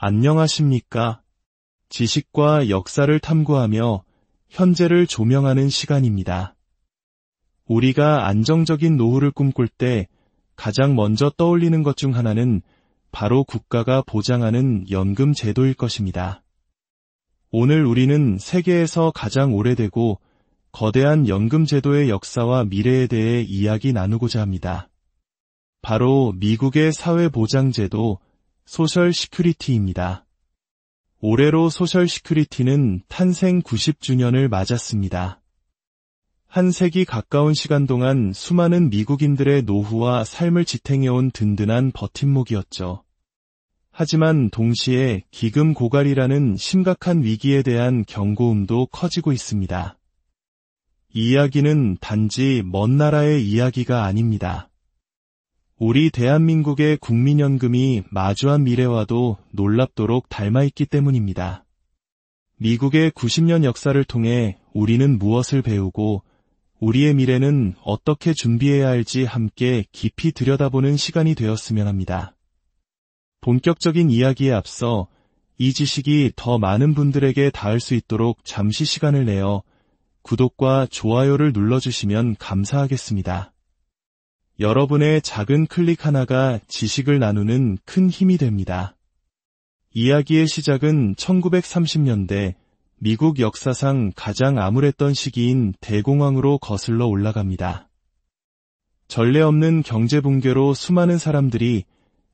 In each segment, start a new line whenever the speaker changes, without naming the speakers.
안녕하십니까? 지식과 역사를 탐구하며 현재를 조명하는 시간입니다. 우리가 안정적인 노후를 꿈꿀 때 가장 먼저 떠올리는 것 중 하나는 바로 국가가 보장하는 연금 제도일 것입니다. 오늘 우리는 세계에서 가장 오래되고 거대한 연금 제도의 역사와 미래에 대해 이야기 나누고자 합니다. 바로 미국의 사회보장제도 소셜 시큐리티입니다. 올해로 소셜 시큐리티는 탄생 90주년을 맞았습니다. 한 세기 가까운 시간 동안 수많은 미국인들의 노후와 삶을 지탱해온 든든한 버팀목이었죠. 하지만 동시에 기금 고갈이라는 심각한 위기에 대한 경고음도 커지고 있습니다. 이 이야기는 단지 먼 나라의 이야기가 아닙니다. 우리 대한민국의 국민연금이 마주한 미래와도 놀랍도록 닮아있기 때문입니다. 미국의 90년 역사를 통해 우리는 무엇을 배우고 우리의 미래는 어떻게 준비해야 할지 함께 깊이 들여다보는 시간이 되었으면 합니다. 본격적인 이야기에 앞서 이 지식이 더 많은 분들에게 닿을 수 있도록 잠시 시간을 내어 구독과 좋아요를 눌러주시면 감사하겠습니다. 여러분의 작은 클릭 하나가 지식을 나누는 큰 힘이 됩니다. 이야기의 시작은 1930년대 미국 역사상 가장 암울했던 시기인 대공황으로 거슬러 올라갑니다. 전례 없는 경제 붕괴로 수많은 사람들이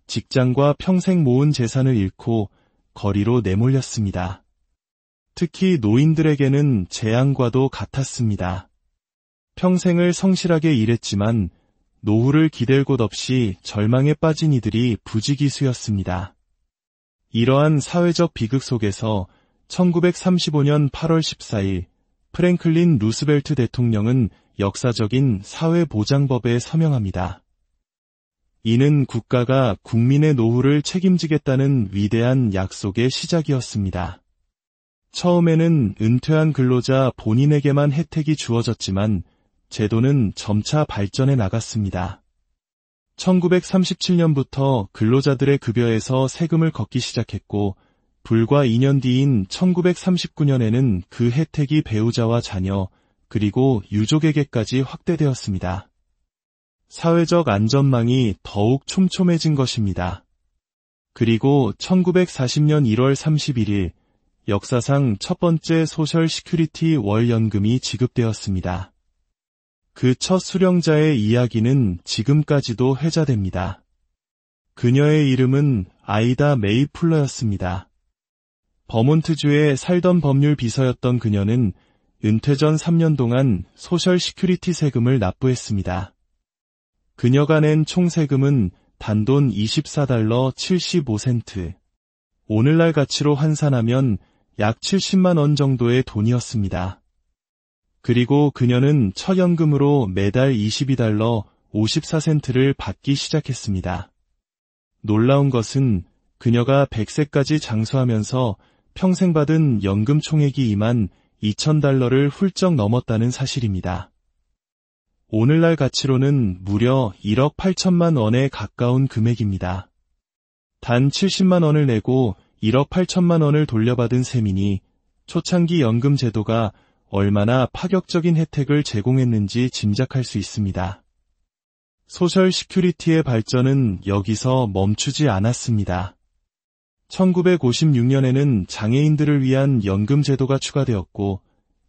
직장과 평생 모은 재산을 잃고 거리로 내몰렸습니다. 특히 노인들에게는 재앙과도 같았습니다. 평생을 성실하게 일했지만 노후를 기댈 곳 없이 절망에 빠진 이들이 부지기수였습니다. 이러한 사회적 비극 속에서 1935년 8월 14일 프랭클린 루스벨트 대통령은 역사적인 사회보장법에 서명합니다. 이는 국가가 국민의 노후를 책임지겠다는 위대한 약속의 시작이었습니다. 처음에는 은퇴한 근로자 본인에게만 혜택이 주어졌지만 제도는 점차 발전해 나갔습니다. 1937년부터 근로자들의 급여에서 세금을 걷기 시작했고 불과 2년 뒤인 1939년에는 그 혜택이 배우자와 자녀 그리고 유족에게까지 확대되었습니다. 사회적 안전망이 더욱 촘촘해진 것입니다. 그리고 1940년 1월 31일 역사상 첫 번째 소셜 시큐리티 월 연금이 지급되었습니다. 그 첫 수령자의 이야기는 지금까지도 회자됩니다. 그녀의 이름은 아이다 메이 풀러였습니다. 버몬트주에 살던 법률 비서였던 그녀는 은퇴 전 3년 동안 소셜 시큐리티 세금을 납부했습니다. 그녀가 낸 총 세금은 단돈 $24 75센트. 오늘날 가치로 환산하면 약 70만 원 정도의 돈이었습니다. 그리고 그녀는 첫 연금으로 매달 $22 54센트를 받기 시작했습니다. 놀라운 것은 그녀가 100세까지 장수하면서 평생 받은 연금 총액이 22,000달러를 훌쩍 넘었다는 사실입니다. 오늘날 가치로는 무려 1억 8천만 원에 가까운 금액입니다. 단 70만 원을 내고 1억 8천만 원을 돌려받은 셈이니 초창기 연금 제도가 얼마나 파격적인 혜택을 제공했는지 짐작할 수 있습니다. 소셜 시큐리티의 발전은 여기서 멈추지 않았습니다. 1956년에는 장애인들을 위한 연금 제도가 추가되었고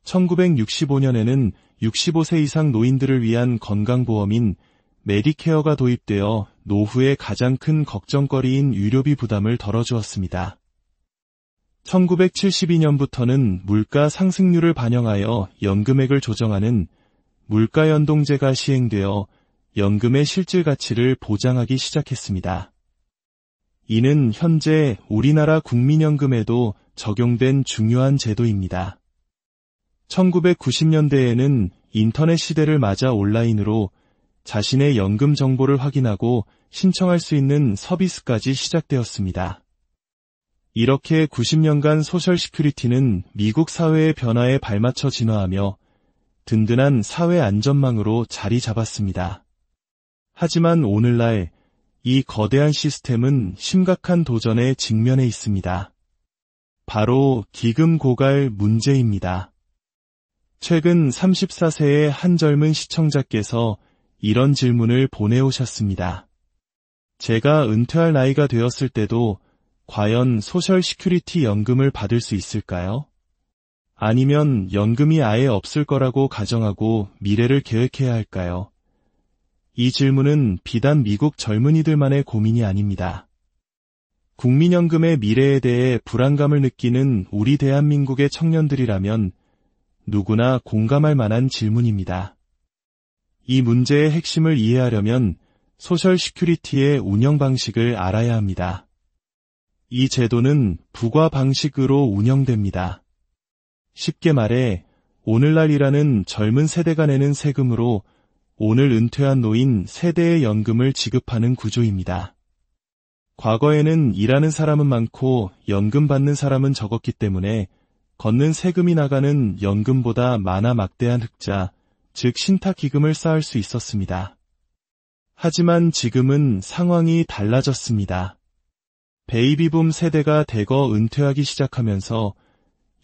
1965년에는 65세 이상 노인들을 위한 건강보험인 메디케어가 도입되어 노후의 가장 큰 걱정거리인 의료비 부담을 덜어주었습니다. 1972년부터는 물가 상승률을 반영하여 연금액을 조정하는 물가연동제가 시행되어 연금의 실질 가치를 보장하기 시작했습니다. 이는 현재 우리나라 국민연금에도 적용된 중요한 제도입니다. 1990년대에는 인터넷 시대를 맞아 온라인으로 자신의 연금 정보를 확인하고 신청할 수 있는 서비스까지 시작되었습니다. 이렇게 90년간 소셜 시큐리티는 미국 사회의 변화에 발맞춰 진화하며 든든한 사회 안전망으로 자리 잡았습니다. 하지만 오늘날 이 거대한 시스템은 심각한 도전에 직면해 있습니다. 바로 기금 고갈 문제입니다. 최근 34세의 한 젊은 시청자께서 이런 질문을 보내오셨습니다. 제가 은퇴할 나이가 되었을 때도 과연 소셜 시큐리티 연금을 받을 수 있을까요? 아니면 연금이 아예 없을 거라고 가정하고 미래를 계획해야 할까요? 이 질문은 비단 미국 젊은이들만의 고민이 아닙니다. 국민연금의 미래에 대해 불안감을 느끼는 우리 대한민국의 청년들이라면 누구나 공감할 만한 질문입니다. 이 문제의 핵심을 이해하려면 소셜 시큐리티의 운영 방식을 알아야 합니다. 이 제도는 부과 방식으로 운영됩니다. 쉽게 말해 오늘날 일하는 젊은 세대가 내는 세금으로 오늘 은퇴한 노인 세대의 연금을 지급하는 구조입니다. 과거에는 일하는 사람은 많고 연금 받는 사람은 적었기 때문에 걷는 세금이 나가는 연금보다 많아 막대한 흑자, 즉 신탁기금을 쌓을 수 있었습니다. 하지만 지금은 상황이 달라졌습니다. 베이비붐 세대가 대거 은퇴하기 시작하면서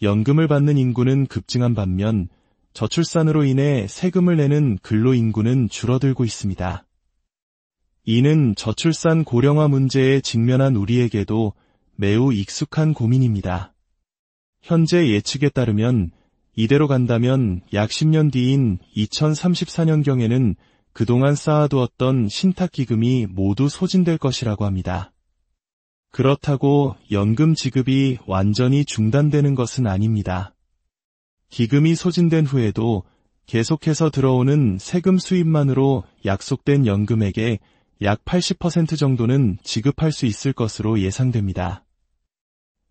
연금을 받는 인구는 급증한 반면 저출산으로 인해 세금을 내는 근로인구는 줄어들고 있습니다. 이는 저출산 고령화 문제에 직면한 우리에게도 매우 익숙한 고민입니다. 현재 예측에 따르면 이대로 간다면 약 10년 뒤인 2034년경에는 그동안 쌓아두었던 신탁기금이 모두 소진될 것이라고 합니다. 그렇다고 연금 지급이 완전히 중단되는 것은 아닙니다. 기금이 소진된 후에도 계속해서 들어오는 세금 수입만으로 약속된 연금액의 약 80% 정도는 지급할 수 있을 것으로 예상됩니다.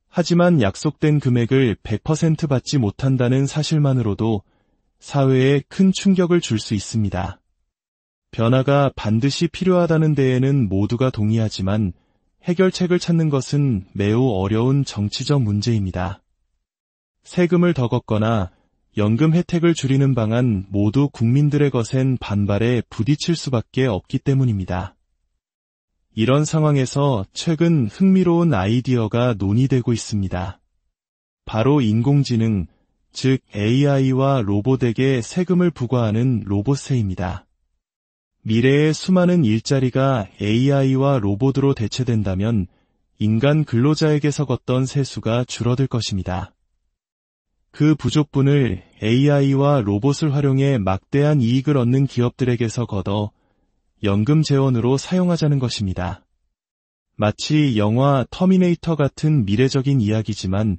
하지만 약속된 금액을 100% 받지 못한다는 사실만으로도 사회에 큰 충격을 줄 수 있습니다. 변화가 반드시 필요하다는 데에는 모두가 동의하지만 해결책을 찾는 것은 매우 어려운 정치적 문제입니다. 세금을 더 걷거나 연금 혜택을 줄이는 방안 모두 국민들의 거센 반발에 부딪힐 수밖에 없기 때문입니다. 이런 상황에서 최근 흥미로운 아이디어가 논의되고 있습니다. 바로 인공지능, 즉 AI와 로봇에게 세금을 부과하는 로봇세입니다. 미래의 수많은 일자리가 AI와 로봇으로 대체된다면 인간 근로자에게서 걷던 세수가 줄어들 것입니다. 그 부족분을 AI와 로봇을 활용해 막대한 이익을 얻는 기업들에게서 걷어 연금 재원으로 사용하자는 것입니다. 마치 영화 터미네이터 같은 미래적인 이야기지만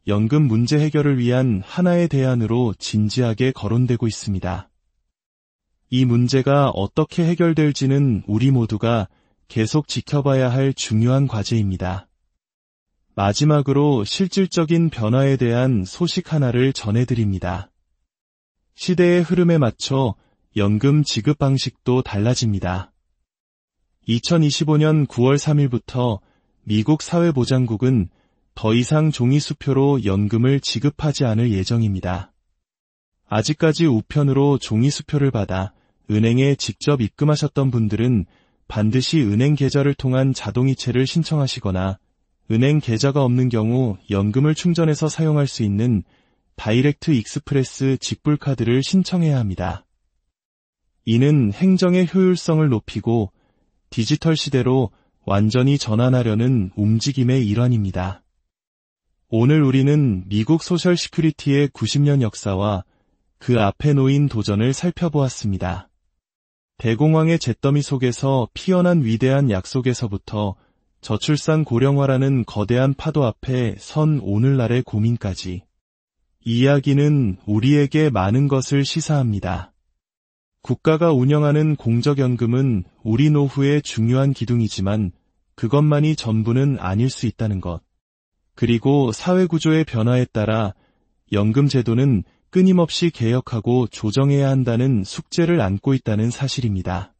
연금 문제 해결을 위한 하나의 대안으로 진지하게 거론되고 있습니다. 이 문제가 어떻게 해결될지는 우리 모두가 계속 지켜봐야 할 중요한 과제입니다. 마지막으로 실질적인 변화에 대한 소식 하나를 전해드립니다. 시대의 흐름에 맞춰 연금 지급 방식도 달라집니다. 2025년 9월 3일부터 미국 사회보장국은 더 이상 종이수표로 연금을 지급하지 않을 예정입니다. 아직까지 우편으로 종이수표를 받아 은행에 직접 입금하셨던 분들은 반드시 은행 계좌를 통한 자동이체를 신청하시거나 은행 계좌가 없는 경우 연금을 충전해서 사용할 수 있는 다이렉트 익스프레스 직불카드를 신청해야 합니다. 이는 행정의 효율성을 높이고 디지털 시대로 완전히 전환하려는 움직임의 일환입니다. 오늘 우리는 미국 소셜 시큐리티의 90년 역사와 그 앞에 놓인 도전을 살펴보았습니다. 대공황의 잿더미 속에서 피어난 위대한 약속에서부터 저출산 고령화라는 거대한 파도 앞에 선 오늘날의 고민까지. 이 이야기는 우리에게 많은 것을 시사합니다. 국가가 운영하는 공적연금은 우리 노후의 중요한 기둥이지만 그것만이 전부는 아닐 수 있다는 것. 그리고 사회구조의 변화에 따라 연금 제도는 끊임없이 개혁하고 조정해야 한다는 숙제를 안고 있다는 사실입니다.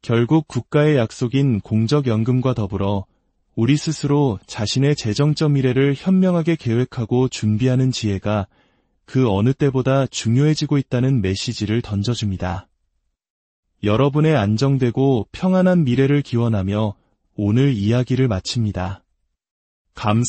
결국 국가의 약속인 공적연금과 더불어 우리 스스로 자신의 재정적 미래를 현명하게 계획하고 준비하는 지혜가 그 어느 때보다 중요해지고 있다는 메시지를 던져줍니다. 여러분의 안정되고 평안한 미래를 기원하며 오늘 이야기를 마칩니다. 감사합니다.